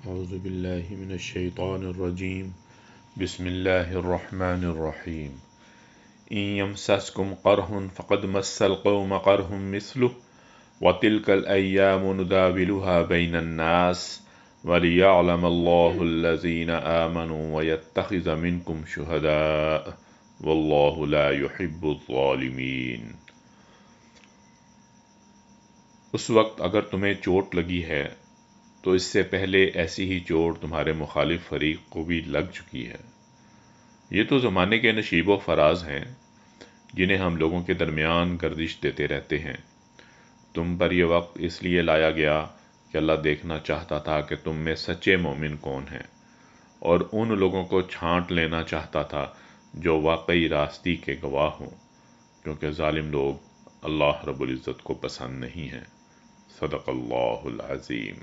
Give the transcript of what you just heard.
أعوذ بالله من الشيطان الرجيم بسم الله الرحمن الرحيم إن يمسسكم قرح فقد مس القوم قرح مثله وتلك الأيام نداولها بين الناس وليعلم الله الذين آمنوا ويتخذ منكم شهداء والله لا يحب الظالمين۔ اس وقت اگر تمہیں چوٹ لگی ہے تو اس سے پہلے ایسی ہی چوٹ تمہارے مخالف فریق کو بھی لگ چکی ہے۔ یہ تو زمانے کے نشیب و فراز ہیں جنہیں ہم لوگوں کے درمیان گردش دیتے رہتے ہیں۔ تم پر یہ وقت اس لیے لایا گیا کہ اللہ دیکھنا چاہتا تھا کہ تم میں سچے مومن کون ہیں، اور ان لوگوں کو چھانٹ لینا چاہتا تھا جو واقعی راستی کے گواہ ہوں، کیونکہ ظالم لوگ اللہ رب العزت کو پسند نہیں ہیں۔ صدق اللہ العظیم۔